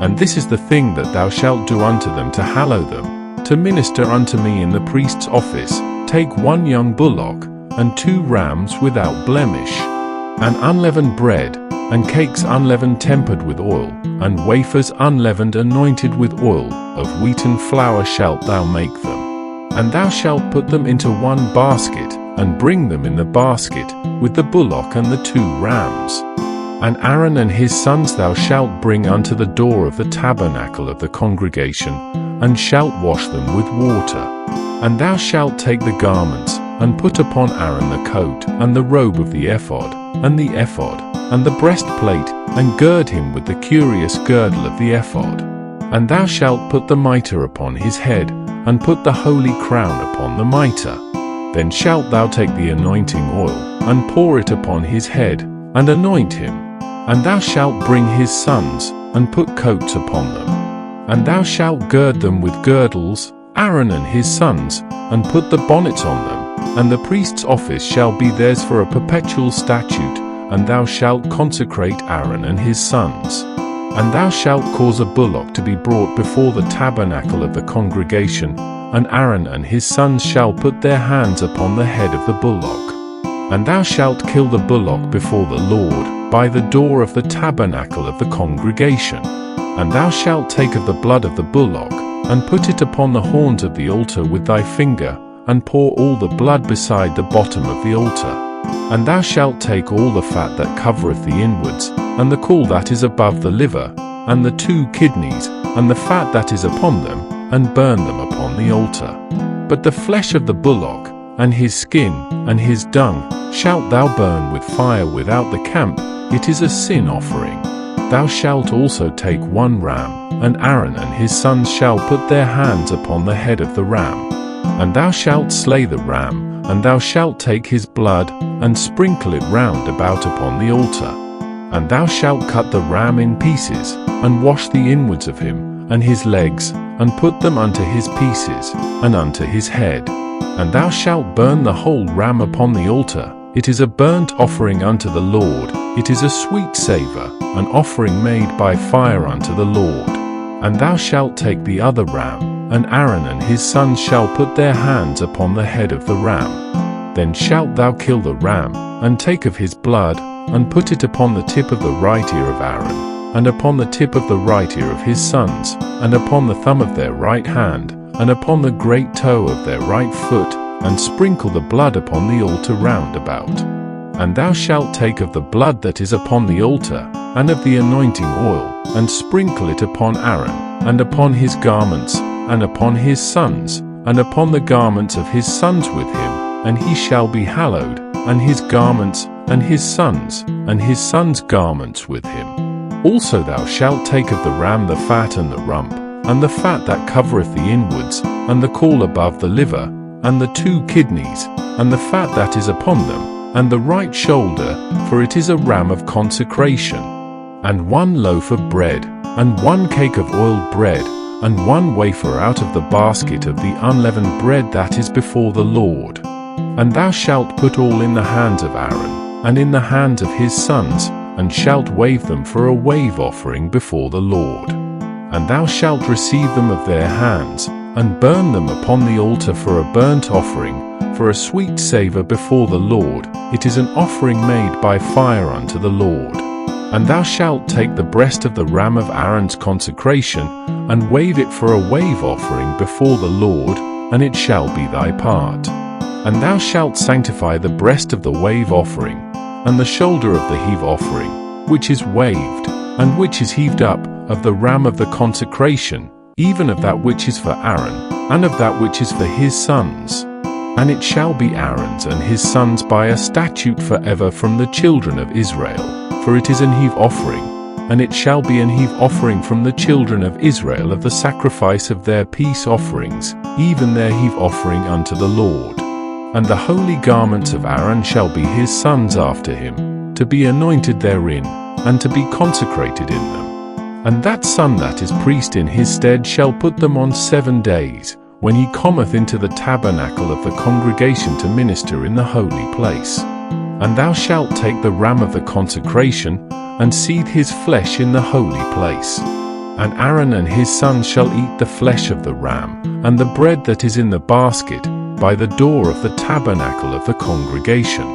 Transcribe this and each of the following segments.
And this is the thing that thou shalt do unto them to hallow them, to minister unto me in the priest's office. Take 1 young bullock, and 2 rams without blemish, and unleavened bread, and cakes unleavened tempered with oil, and wafers unleavened anointed with oil, of wheaten flour shalt thou make them. And thou shalt put them into 1 basket, and bring them in the basket, with the bullock and the 2 rams. And Aaron and his sons thou shalt bring unto the door of the tabernacle of the congregation, and shalt wash them with water. And thou shalt take the garments, and put upon Aaron the coat, and the robe of the ephod, and the ephod, and the breastplate, and gird him with the curious girdle of the ephod. And thou shalt put the mitre upon his head, and put the holy crown upon the mitre. Then shalt thou take the anointing oil, and pour it upon his head, and anoint him. And thou shalt bring his sons, and put coats upon them. And thou shalt gird them with girdles, Aaron and his sons, and put the bonnets on them. And the priest's office shall be theirs for a perpetual statute, and thou shalt consecrate Aaron and his sons. And thou shalt cause a bullock to be brought before the tabernacle of the congregation, and Aaron and his sons shall put their hands upon the head of the bullock. And thou shalt kill the bullock before the Lord, by the door of the tabernacle of the congregation. And thou shalt take of the blood of the bullock, and put it upon the horns of the altar with thy finger, and pour all the blood beside the bottom of the altar. And thou shalt take all the fat that covereth the inwards, and the caul that is above the liver, and the 2 kidneys, and the fat that is upon them, and burn them upon the altar. But the flesh of the bullock, and his skin, and his dung, shalt thou burn with fire without the camp. It is a sin offering. Thou shalt also take 1 ram, and Aaron and his sons shall put their hands upon the head of the ram. And thou shalt slay the ram, and thou shalt take his blood, and sprinkle it round about upon the altar. And thou shalt cut the ram in pieces, and wash the inwards of him, and his legs, and put them unto his pieces, and unto his head. And thou shalt burn the whole ram upon the altar. It is a burnt offering unto the Lord. It is a sweet savour, an offering made by fire unto the Lord. And thou shalt take the other ram, and Aaron and his sons shall put their hands upon the head of the ram. Then shalt thou kill the ram, and take of his blood, and put it upon the tip of the right ear of Aaron, and upon the tip of the right ear of his sons, and upon the thumb of their right hand, and upon the great toe of their right foot, and sprinkle the blood upon the altar round about. And thou shalt take of the blood that is upon the altar, and of the anointing oil, and sprinkle it upon Aaron, and upon his garments, and upon his sons, and upon the garments of his sons with him, and he shall be hallowed, and his garments, and his sons' garments with him. Also thou shalt take of the ram the fat and the rump, and the fat that covereth the inwards, and the caul above the liver, and the 2 kidneys, and the fat that is upon them, and the right shoulder, for it is a ram of consecration. And 1 loaf of bread, and 1 cake of oiled bread, and 1 wafer out of the basket of the unleavened bread that is before the Lord. And thou shalt put all in the hands of Aaron, and in the hands of his sons, and shalt wave them for a wave offering before the Lord. And thou shalt receive them of their hands, and burn them upon the altar for a burnt offering, for a sweet savour before the Lord. It is an offering made by fire unto the Lord. And thou shalt take the breast of the ram of Aaron's consecration, and wave it for a wave offering before the Lord, and it shall be thy part. And thou shalt sanctify the breast of the wave offering, and the shoulder of the heave offering, which is waved, and which is heaved up, of the ram of the consecration, even of that which is for Aaron, and of that which is for his sons. And it shall be Aaron's and his sons by a statute forever from the children of Israel, for it is an heave offering, and it shall be an heave offering from the children of Israel of the sacrifice of their peace offerings, even their heave offering unto the Lord. And the holy garments of Aaron shall be his sons after him, to be anointed therein, and to be consecrated in them. And that son that is priest in his stead shall put them on 7 days, when he cometh into the tabernacle of the congregation to minister in the holy place. And thou shalt take the ram of the consecration, and seethe his flesh in the holy place. And Aaron and his sons shall eat the flesh of the ram, and the bread that is in the basket, by the door of the tabernacle of the congregation.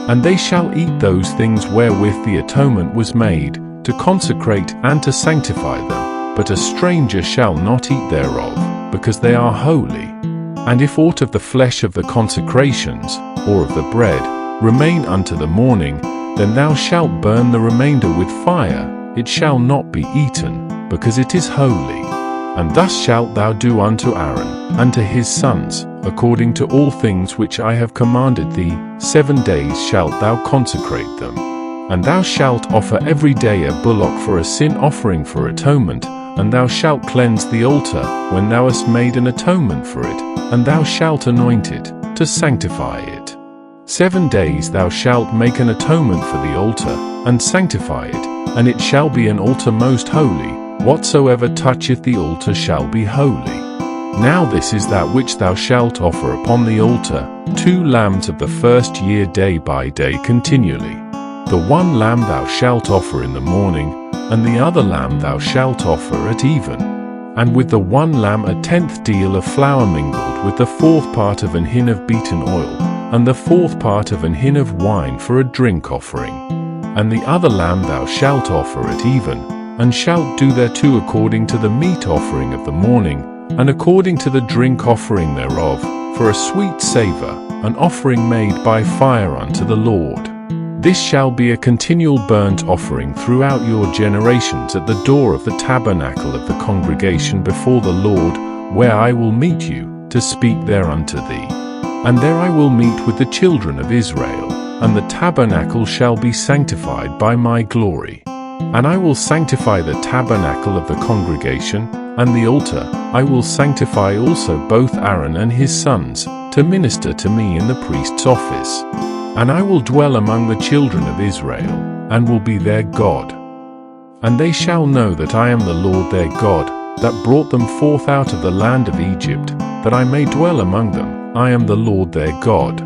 And they shall eat those things wherewith the atonement was made, to consecrate and to sanctify them. But a stranger shall not eat thereof, because they are holy. And if aught of the flesh of the consecrations, or of the bread, remain unto the morning, then thou shalt burn the remainder with fire, it shall not be eaten, because it is holy. And thus shalt thou do unto Aaron, and to his sons, according to all things which I have commanded thee. 7 days shalt thou consecrate them. And thou shalt offer every day a bullock for a sin offering for atonement, and thou shalt cleanse the altar, when thou hast made an atonement for it, and thou shalt anoint it, to sanctify it. 7 days thou shalt make an atonement for the altar, and sanctify it, and it shall be an altar most holy. Whatsoever toucheth the altar shall be holy. Now this is that which thou shalt offer upon the altar, 2 lambs of the first year day by day continually. The one lamb thou shalt offer in the morning, and the other lamb thou shalt offer at even. And with the one lamb 1/10 deal of flour mingled with the 4th part of an hin of beaten oil, and the 4th part of an hin of wine for a drink offering. And the other lamb thou shalt offer at even, and shalt do thereto according to the meat offering of the morning, and according to the drink offering thereof, for a sweet savour, an offering made by fire unto the Lord. This shall be a continual burnt offering throughout your generations at the door of the tabernacle of the congregation before the Lord, where I will meet you, to speak thereunto thee. And there I will meet with the children of Israel, and the tabernacle shall be sanctified by my glory. And I will sanctify the tabernacle of the congregation, and the altar. I will sanctify also both Aaron and his sons, to minister to me in the priest's office. And I will dwell among the children of Israel, and will be their God. And they shall know that I am the Lord their God, that brought them forth out of the land of Egypt, that I may dwell among them. I am the Lord their God.